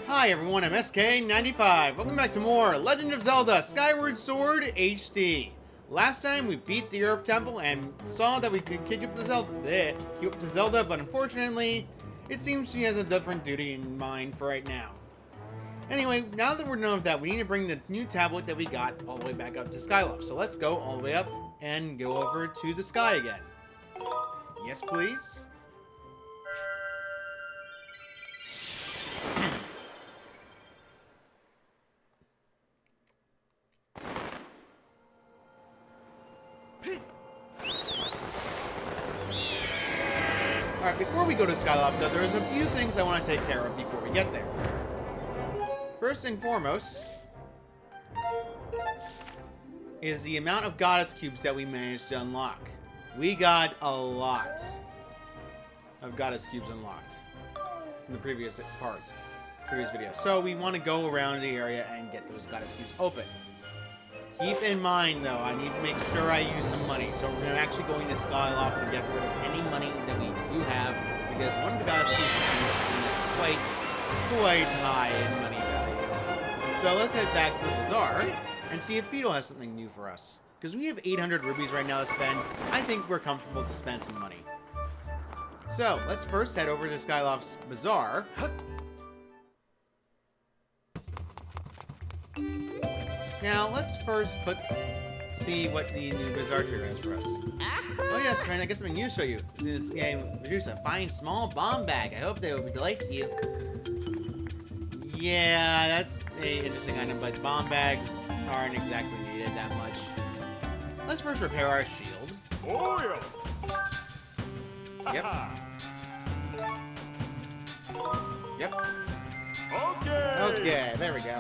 Hi everyone, I'm SK95. Welcome back to more Legend of Zelda Skyward Sword HD. Last time we beat the Earth Temple and saw that we could keep up to Zelda, but unfortunately, it seems she has a different duty in mind for right now. Anyway, now that we're known of that, we need to bring the new tablet that we got all the way back up to Skyloft. So let's go all the way up and go over to the sky again. Yes, please. Alright, before we go to Skyloft, though, there's a few things I want to take care of before we get there. First and foremost is the amount of goddess cubes that we managed to unlock. We got a lot of goddess cubes unlocked from the previous video. So we want to go around the area and get those goddess cubes open. Keep in mind, though, I need to make sure I use some money. So we're actually going to Skyloft to get rid of any money that we do have, because one of the goddess cubes is quite high in money value. So let's head back to the bazaar and see if Beetle has something new for us. Because we have 800 rubies right now to spend. I think we're comfortable to spend some money. So let's first head over to Skyloft's bazaar. Now, let's first see what the new Bazaar Trader has for us. Oh yes, friend, I got something new to show you. In this game, produce a fine small bomb bag. I hope they will delight to you. Yeah, that's an interesting item, but bomb bags aren't exactly needed that much. Let's first repair our shield. Oh yeah. Yep. Okay, there we go.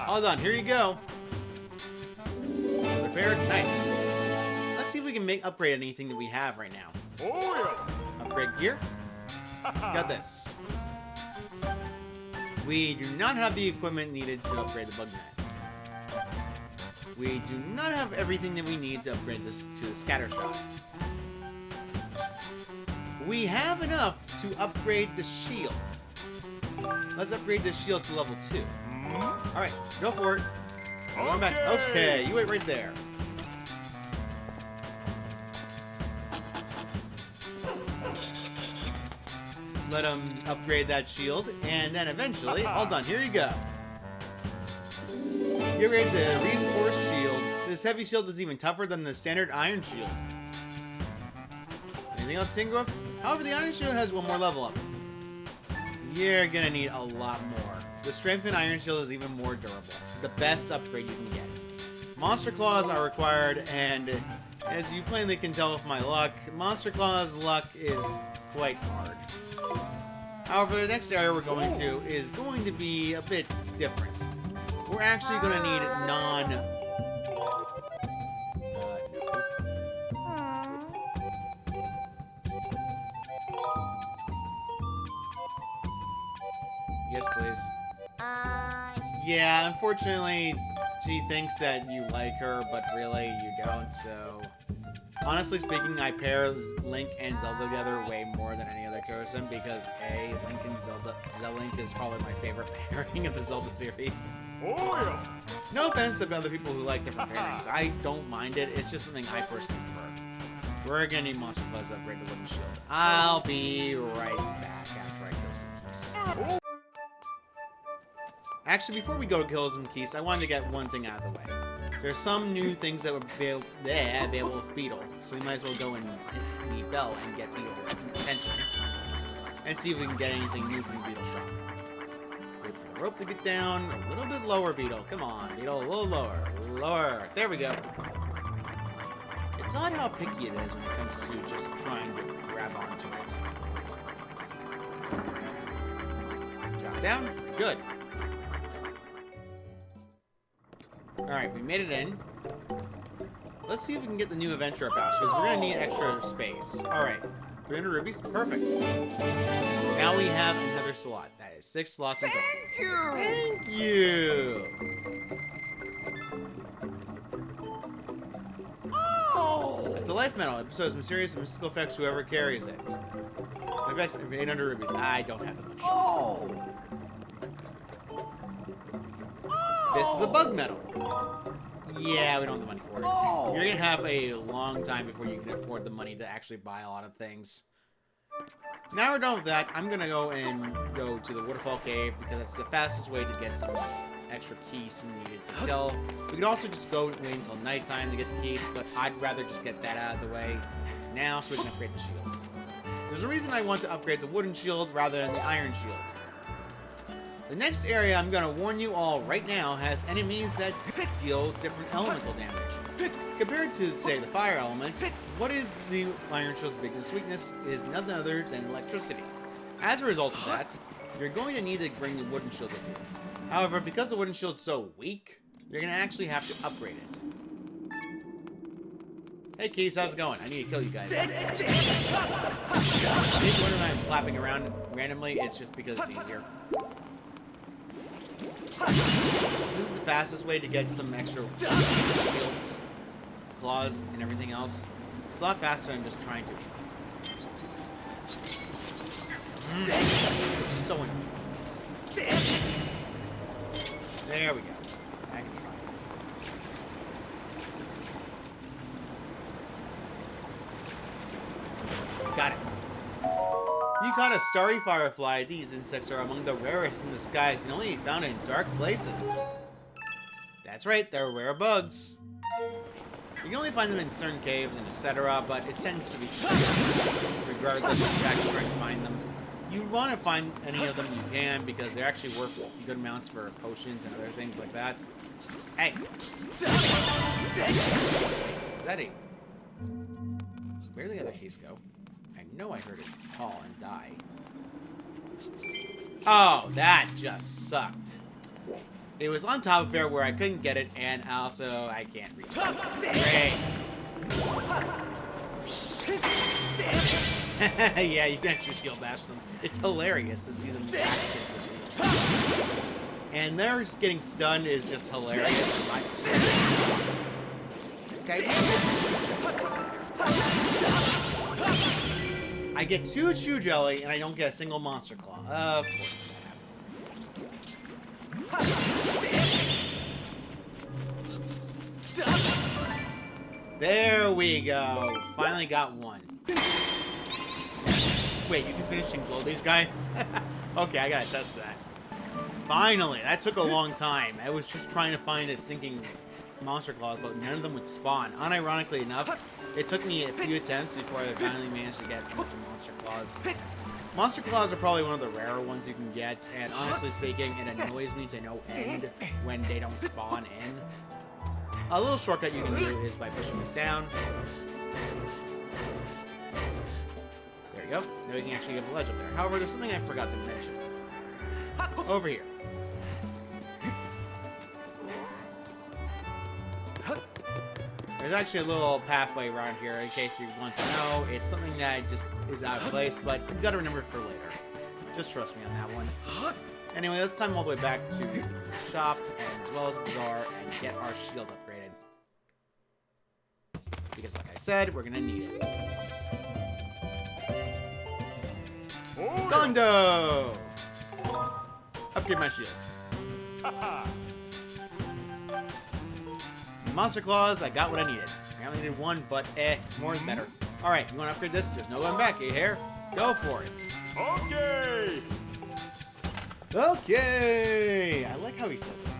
All done. Here you go. Repaired. Nice. Let's see if we can upgrade anything that we have right now. Oh yeah. Upgrade gear. Got this. We do not have the equipment needed to upgrade the bug net. We do not have everything that we need to upgrade this to the scatter shot. We have enough to upgrade the shield. Let's upgrade the shield to level 2. Alright, go for it. Going back. Okay, you wait right there. Let him upgrade that shield, and then eventually, all done. Here you go. You upgrade the reinforced shield. This heavy shield is even tougher than the standard iron shield. Anything else to tinker with? However, the iron shield has one more level up. You're gonna need a lot more. The strengthened iron shield is even more durable. The best upgrade you can get. Monster Claws are required, and as you plainly can tell with my luck, Monster Claws' luck is quite hard. However, the next area we're going to is going to be a bit different. We're actually going to need Yes, please. Yeah, unfortunately, she thinks that you like her, but really you don't, so... Honestly speaking, I pair Link and Zelda together way more than any other person, because A, Link and Zelda Link is probably my favorite pairing of the Zelda series. Oh yeah. No offense to other people who like different pairings. I don't mind it, it's just something I personally prefer. We're gonna need Monster Claws to upgrade the wooden shield. I'll be right back after I kill some keys. Actually, before we go to kill some keys, I wanted to get one thing out of the way. There's some new things that would be able with Beetle, so we might as well go and hit the bell and get Beetle's attention. And see if we can get anything new from the Beetle shop. Wait for the rope to get down. A little bit lower, Beetle. Come on, Beetle. A little lower. Lower. There we go. It's odd how picky it is when it comes to just trying to grab onto it. Drop down. Good. Alright, we made it in. Let's see if we can get the new adventure pouch, because we're going to need extra space. Alright, 300 rubies. Perfect. Now we have another slot. That is 6 slots in total. Thank you! a life medal. It bestows mysterious and mystical effects to whoever carries it. Effects of 800 rubies. I don't have the money. Oh! This is a bug medal. Yeah, we don't have the money for it. Oh. You're gonna have a long time before you can afford the money to actually buy a lot of things. Now we're done with that. I'm gonna go to the waterfall cave because that's the fastest way to get some extra keys needed to sell. We could also just go and wait until nighttime to get the keys, but I'd rather just get that out of the way now so we can upgrade the shield. There's a reason I want to upgrade the wooden shield rather than the iron shield. The next area I'm going to warn you all right now has enemies that deal different elemental damage. Compared to, say, the fire element, what is the iron shield's biggest weakness is nothing other than electricity. As a result of that, you're going to need to bring the wooden shield with you. However, because the wooden shield's so weak, you're going to actually have to upgrade it. Hey Keys, how's it going? I need to kill you guys. If you're wondering why I'm slapping around randomly, it's just because it's easier. This is the fastest way to get some extra shields, claws, and everything else. It's a lot faster than just trying to. So annoying. There we go. I can try. Got it. You caught a starry firefly. These insects are among the rarest in the skies and only found in dark places. That's right, they're rare bugs. You can only find them in certain caves and etc., but it tends to be regardless of exactly where you find them. You want to find any of them you can because they're actually worth good amounts for potions and other things like that. Hey! Is that a... Where did the other keys go? I know I heard it fall and die. Oh, that just sucked. It was on top of there where I couldn't get it, and also I can't reach it. Great. Yeah, you can actually skill bash them. It's hilarious to see them back against the shield. And their getting stunned is just hilarious. Okay. I get 2 chew jelly, and I don't get a single monster claw. Of course that happened. There we go. Finally got one. Wait, you can finish and glow these guys? Okay, I gotta test that. Finally, that took a long time. I was just trying to find a stinking monster claws, but none of them would spawn. Unironically enough, it took me a few attempts before I finally managed to get some monster claws. Monster claws are probably one of the rarer ones you can get, and honestly speaking, it annoys me to no end when they don't spawn in. A little shortcut you can do is by pushing this down. There you go. Now we can actually get the ledge up there. However, there's something I forgot to mention. Over here. There's actually a little pathway around here in case you want to know. It's something that just is out of place, but you've got to remember for later. Just trust me on that one. Anyway, let's climb all the way back to the shop as well as Bazaar and get our shield upgraded. Because like I said, we're going to need it. Gondo! Upgrade my shield. Monster claws, I got what I needed. I only needed one, but more is better. Alright, you want to upgrade this? There's no going back, hair? Go for it. Okay! Okay! I like how he says that.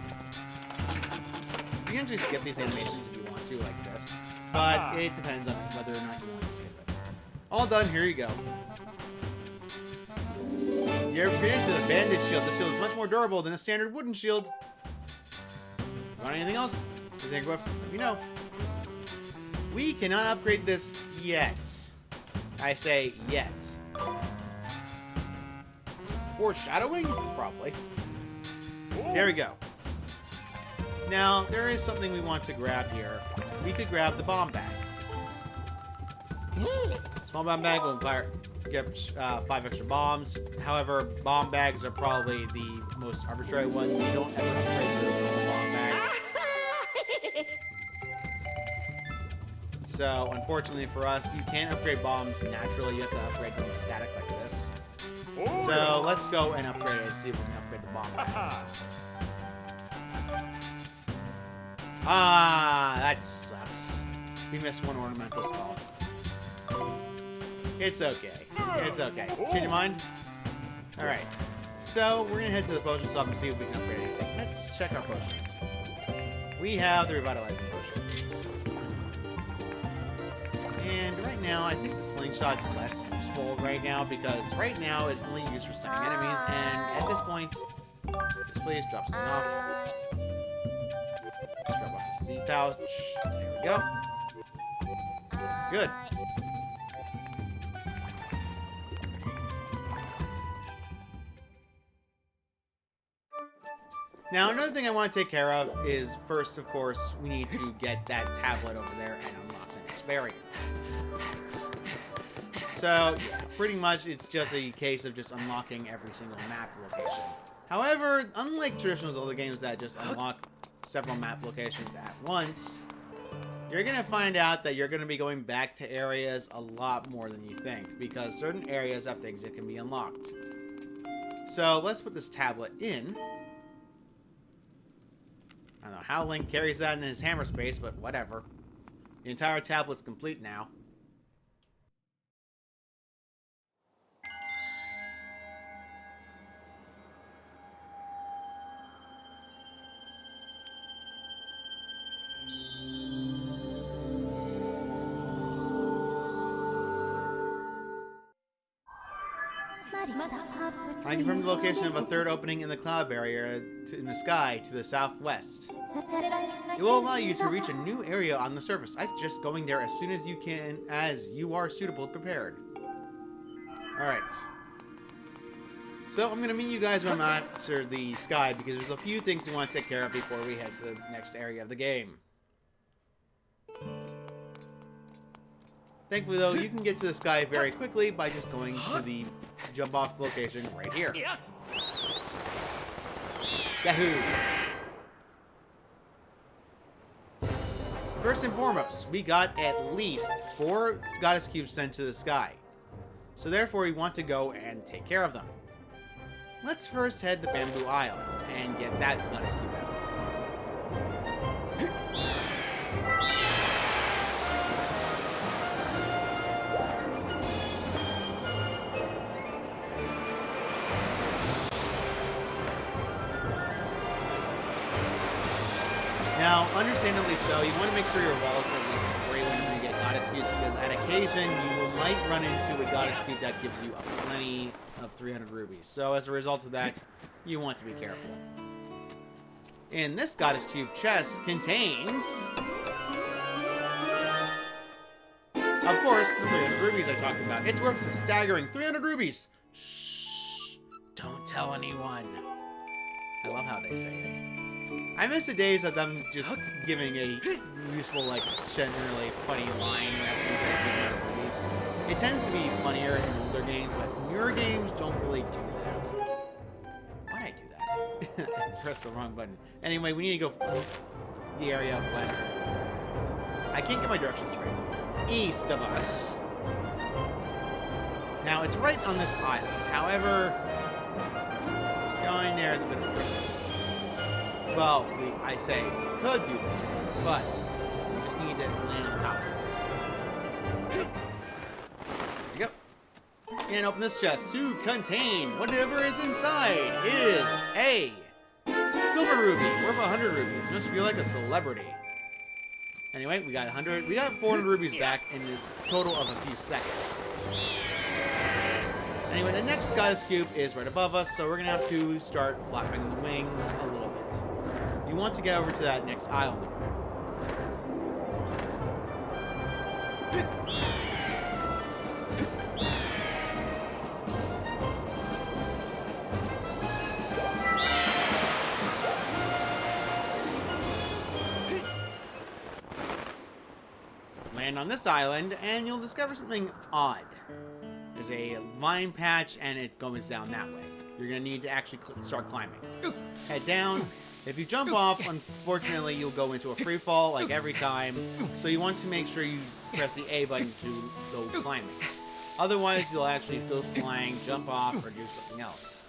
You can just skip these animations if you want to, like this. But it depends on whether or not you want to skip it. All done, here you go. You're upgraded to the bandage shield. This shield is much more durable than a standard wooden shield. Want anything else? Let me know. We cannot upgrade this yet. I say yet. Foreshadowing? Probably. There we go. Now, there is something we want to grab here. We could grab the bomb bag. Small bomb bag will get 5 extra bombs. However, bomb bags are probably the most arbitrary one. You don't ever upgrade the bomb bag. So So, unfortunately for us, you can't upgrade bombs naturally. You have to upgrade them static like this. Oh, So, let's go and upgrade it and see if we can upgrade the bomb. Ah, that sucks. We missed one ornamental skull. It's okay. It's okay. Change your mind? Alright. So, we're gonna head to the potion shop and see if we can upgrade anything. Let's check our potions. We have the revitalizing potion. And right now, I think the slingshot's less useful right now because right now it's only used for stunning enemies, and at this point, just please drop something off. Let's drop off the seed pouch. There we go. Good. Now, another thing I want to take care of is, first, of course, we need to get that tablet over there and unlock the next barrier. So, yeah, pretty much it's just a case of just unlocking every single map location. However, unlike traditional Zelda games that just unlock several map locations at once, you're going to find out that you're going to be going back to areas a lot more than you think, because certain areas have things that can be unlocked. So, let's put this tablet in. I don't know how Link carries that in his hammer space, but whatever. The entire tablet's complete now. I confirmed the location of a third opening in the cloud barrier in the sky to the southwest. It will allow you to reach a new area on the surface. I suggest going there as soon as you can, as you are suitably prepared. Alright. So, I'm going to meet you guys when I'm after the sky, because there's a few things we want to take care of before we head to the next area of the game. Thankfully, though, you can get to the sky very quickly by just going to the jump-off location right here. Yahoo! First and foremost, we got at least 4 goddess cubes sent to the sky. So therefore, we want to go and take care of them. Let's first head to Bamboo Island and get that goddess cube out. Now, understandably so, you want to make sure your wallet's at least free when you get goddess cubes, because at occasion you might run into a goddess cube that gives you a plenty of 300 rubies. So as a result of that, you want to be careful. And this goddess cube chest contains, of course, the 300 rubies I talked about. It's worth a staggering 300 rubies. Shh, don't tell anyone. I love how they say it. I miss the days of them just giving a useful, like, generally funny line after you get movies. It tends to be funnier in older games, but newer games don't really do that. Why'd I do that? I pressed the wrong button. Anyway, we need to go the area of west. I can't get my directions right. East of us. Now, it's right on this island. However, going there is a bit of a trick. Well, I say we could do this one, but we just need to land on top of it. There we go. And open this chest to contain whatever is inside is a silver ruby worth 100 rubies. You must feel like a celebrity. Anyway, we got 400 rubies back in this total of a few seconds. Anyway, the next goddess cube is right above us, so we're gonna have to start flapping the wings a little bit. You want to get over to that next island over there. Land on this island, and you'll discover something odd. There's a vine patch, and it goes down that way. You're going to need to actually start climbing. Head down, If you jump off, unfortunately, you'll go into a free fall like every time. So you want to make sure you press the A button to go climbing. Otherwise, you'll actually go flying, jump off, or do something else.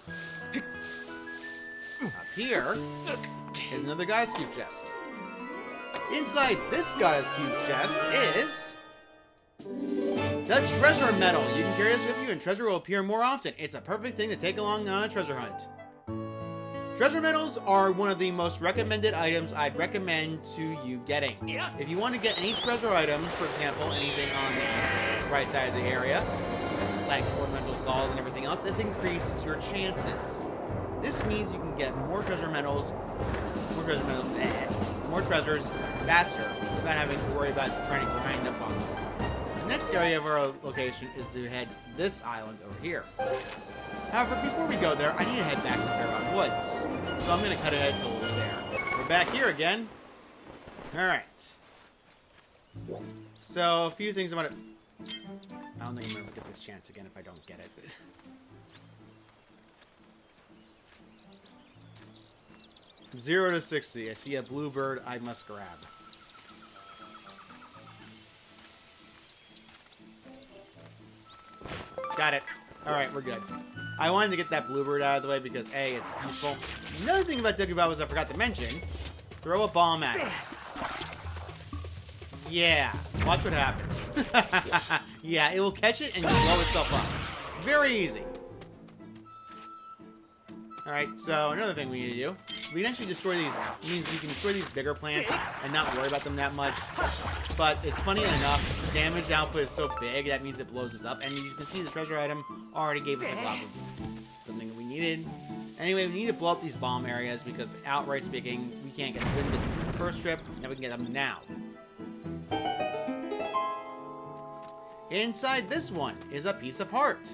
Up here is another Goddess Cube chest. Inside this Goddess Cube chest is the treasure medal. You can carry this with you and treasure will appear more often. It's a perfect thing to take along on a treasure hunt. Treasure medals are one of the most recommended items I'd recommend to you getting. If you want to get any treasure items, for example, anything on the right side of the area, like ornamental skulls and everything else, this increases your chances. This means you can get more treasure medals, more treasures faster without having to worry about trying to grind up on them. The next area of our location is to head this island over here. However, before we go there, I need to head back to Fairmont Woods. So I'm going to cut ahead to over there. We're back here again. Alright. So, a few things about it. I don't think I'm going to get this chance again if I don't get it. 0 to 60. I see a bluebird I must grab. Got it. Alright, we're good. I wanted to get that bluebird out of the way because A, it's useful. Another thing about Deku Bell I forgot to mention, throw a bomb at it. Yeah, watch what happens. Yeah, it will catch it and blow itself up. Very easy. Alright, so another thing we need to do. We can actually destroy these. It means you can destroy these bigger plants and not worry about them that much. But it's funny enough, the damage output is so big, that means it blows us up. And you can see the treasure item already gave us a lot of something that we needed. Anyway, we need to blow up these bomb areas because, outright speaking, we can't get them in the first trip, and we can get them now. Inside this one is a piece of heart.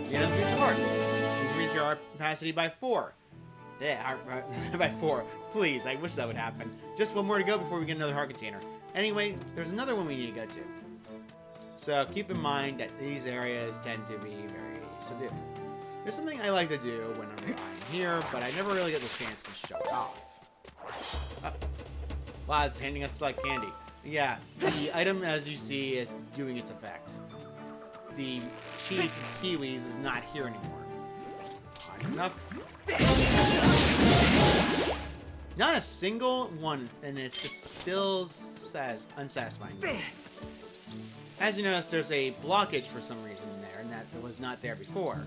Yeah, a piece of heart. Increase your heart capacity by 4. Yeah, by 4. Please, I wish that would happen. Just one more to go before we get another heart container. Anyway, there's another one we need to go to. So keep in mind that these areas tend to be very subdued. There's something I like to do whenever I'm here, but I never really get the chance to show it off. Oh. Wow, it's handing us like candy. Yeah, the item, as you see, is doing its effect. The chief Kiwis is not here anymore. Enough. Not a single one, and it's just still unsatisfying. As you notice, there's a blockage for some reason in there, and that was not there before.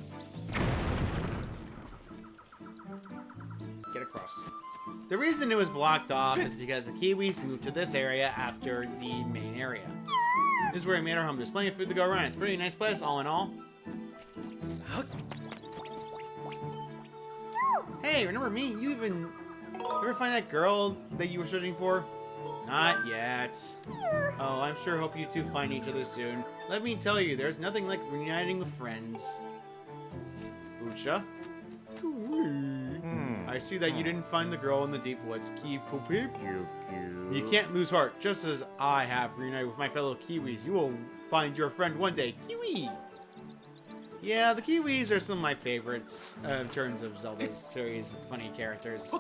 Get across. The reason it was blocked off is because the Kiwis moved to this area after the main area. This is where we made our home. There's plenty of food to go around. It's a pretty nice place, all in all. Hey, remember me? You ever find that girl that you were searching for? Not yet. Oh, I'm sure hope you two find each other soon. Let me tell you, there's nothing like reuniting with friends. Ucha? I see that you didn't find the girl in the deep woods. You can't lose heart. Just as I have reunited with my fellow Kiwis, you will find your friend one day. Kiwi! Yeah, the Kiwis are some of my favorites in terms of Zelda's series of funny characters.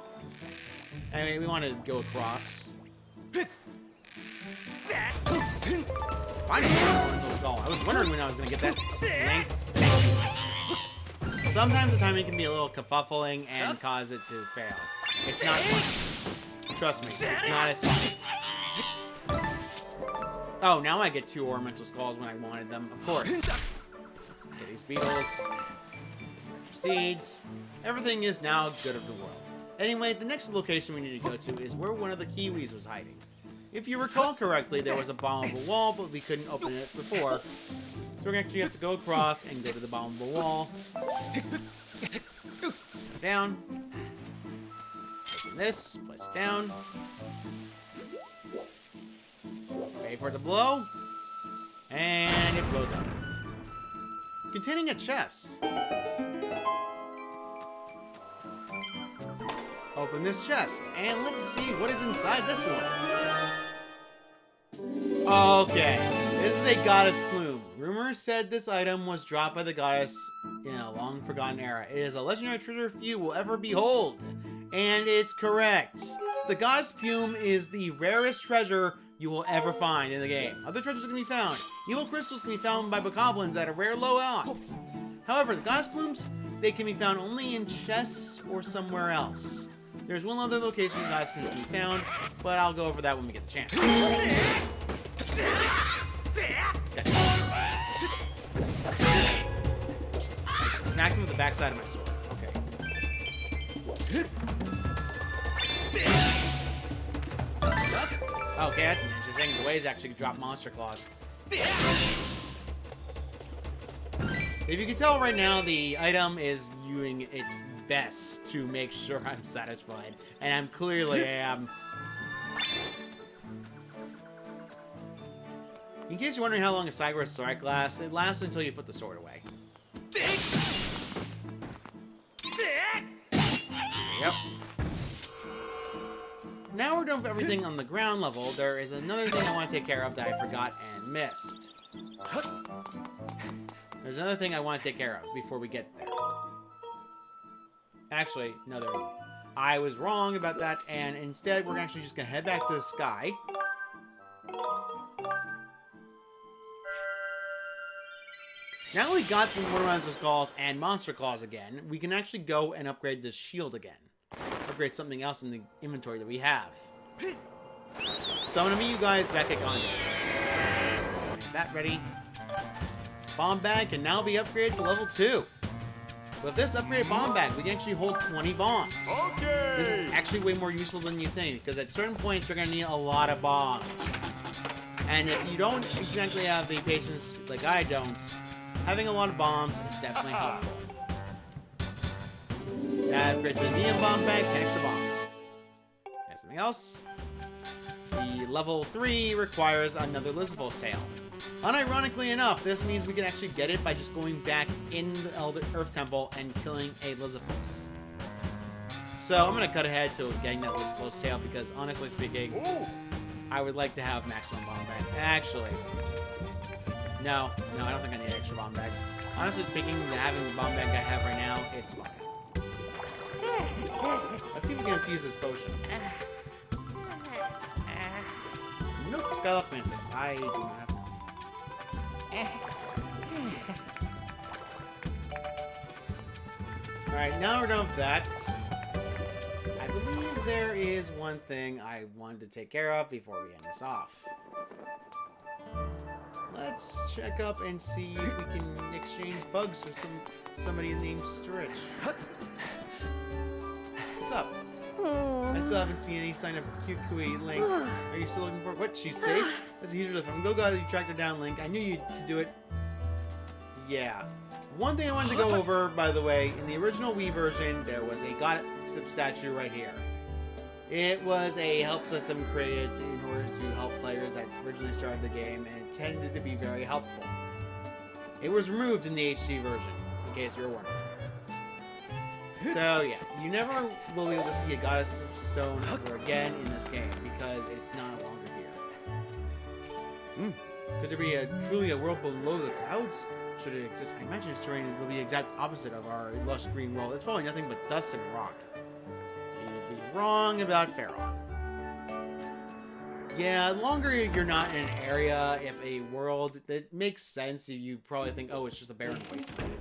Anyway, we want to go across. Finally, I was wondering when I was going to get that. Sometimes the timing can be a little kerfuffling and cause it to fail. It's not fun. Trust me, it's not as fun. Oh, now I get 2 ornamental skulls when I wanted them, of course. Get these beetles, some extra seeds. Everything is now good of the world. Anyway, the next location we need to go to is where one of the Kiwis was hiding. If you recall correctly, there was a bombable wall, but we couldn't open it before. So we're actually have to go across and go to the bombable wall. Down. Open this, place it down. Wait for it to blow. And it blows up. Containing a chest. Open this chest, and let's see what is inside this one. Okay, this is a goddess plume. Rumors said this item was dropped by the goddess in a long-forgotten era. It is a legendary treasure few will ever behold. And it's correct. The Goddess Plume is the rarest treasure you will ever find in the game. Other treasures can be found. Evil crystals can be found by bokoblins at a rare low odds. However, the Goddess Plumes, they can be found only in chests or somewhere else. There's one other location the Goddess Plumes can be found, but I'll go over that when we get the chance. Smack him with the backside of my sword. Okay, that's interesting. The ways actually drop monster claws. If you can tell right now, the item is doing its best to make sure I'm satisfied. And I'm clearly am. In case you're wondering how long a Skyward strike lasts, it lasts until you put the sword away. Yep. Now we're done with everything on the ground level. There is another thing I want to take care of that I forgot and missed. There's another thing I want to take care of before we get there. Actually, no, there isn't. I was wrong about that, and instead we're actually just going to head back to the sky. Now that we got the Mortalizer's Claws and Monster Claws again, we can actually go and upgrade this shield again. Upgrade something else in the inventory that we have. So I'm going to meet you guys back at Gonda's place. Get that ready. Bomb bag can now be upgraded to level 2. With this upgraded bomb bag, we can actually hold 20 bombs. Okay. This is actually way more useful than you think, because at certain points you're going to need a lot of bombs. And if you don't exactly have the patience like I don't, having a lot of bombs is definitely helpful. Upgrade to the Neon Bomb Bag, 10 extra bombs. And something else. The level 3 requires another Lizardful Sail. Unironically enough, this means we can actually get it by just going back in the Earth Temple and killing a Lizardful. So I'm going to cut ahead to getting that Lizardful Sail because, honestly speaking, I would like to have maximum bomb bag. Actually, no, I don't think I need extra bomb bags. Honestly speaking, having the bomb bag I have right now, it's fine. Let's see if we can infuse this potion. Nope, Skyloft Mantis. I do not have one. Alright, now we're done with that. I believe there is one thing I wanted to take care of before we end this off. Let's check up and see if we can exchange bugs with somebody named Stritch. What's up? I still haven't seen any sign of cute Kui Link. Are you still looking for what? She's safe? That's a huge relief. I'm gonna go you tracked her down, Link. I knew you'd do it. Yeah. One thing I wanted to go over, by the way, in the original Wii version, there was a goddess statue right here. It was a help system created in order to help players that originally started the game, and it tended to be very helpful. It was removed in the HD version, in case you're wondering. So yeah, you never will be able to see a goddess stone ever again in this game because it's not longer here. Could there be truly a world below the clouds? Should it exist? I imagine its terrain will be the exact opposite of our lush green world. It's probably nothing but dust and rock. You'd be wrong about Pharaoh. Yeah, the longer you're not in an area, if a world that makes sense, you probably think, oh, it's just a barren wasteland.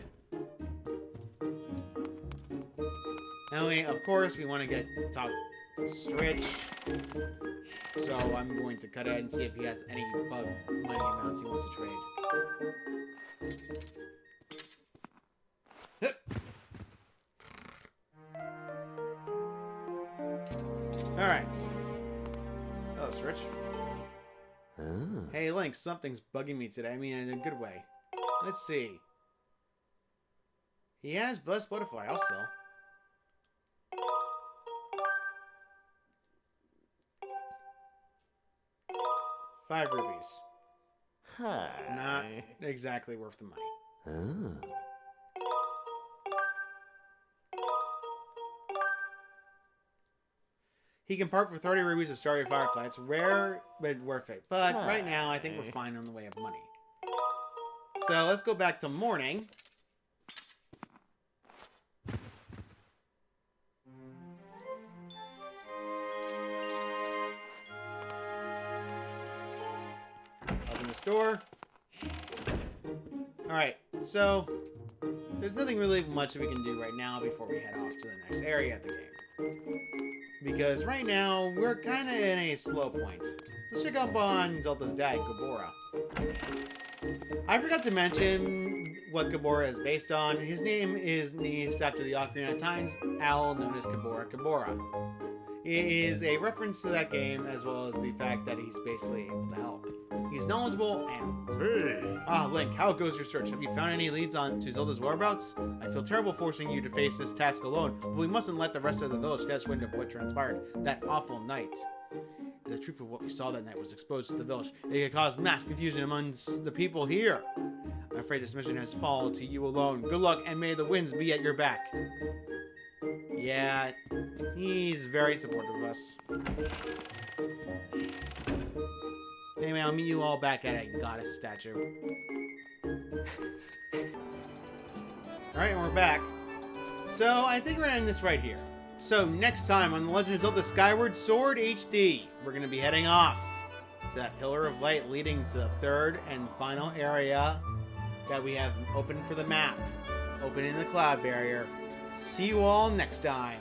Now, of course, we want to get talk to Stritch. So I'm going to cut ahead and see if he has any bug money amounts he wants to trade. Alright. Hello, Stritch. Hey, Link, something's bugging me today. I mean, in a good way. Let's see. He has Buzz Butterfly, also. 5 rubies. Not exactly worth the money. He can part for 30 rubies of Starry Firefly. It's rare, but worth it. But right now, I think we're fine on the way of money. So let's go back to morning. this door. Alright, so there's nothing really much we can do right now before we head off to the next area of the game. Because right now, we're kind of in a slow point. Let's check up on Zelda's dad, Gabora. I forgot to mention what Gabora is based on. His name is named after the Ocarina of Time's owl known as Gabora Gabora. It is a reference to that game, as well as the fact that he's basically able to help. He's knowledgeable and... Hey. Ah, Link, how goes your search? Have you found any leads on to Zelda's whereabouts? I feel terrible forcing you to face this task alone, but we mustn't let the rest of the village catch wind of what transpired that awful night. The truth of what we saw that night was exposed to the village. It could cause mass confusion amongst the people here. I'm afraid this mission has fallen to you alone. Good luck, and may the winds be at your back. Yeah, he's very supportive of us. Anyway, I'll meet you all back at a goddess statue. Alright, and we're back. So, I think we're ending this right here. So, next time on The Legend of Zelda Skyward Sword HD, we're going to be heading off to that pillar of light leading to the third and final area that we have open for the map. Opening the cloud barrier. See you all next time.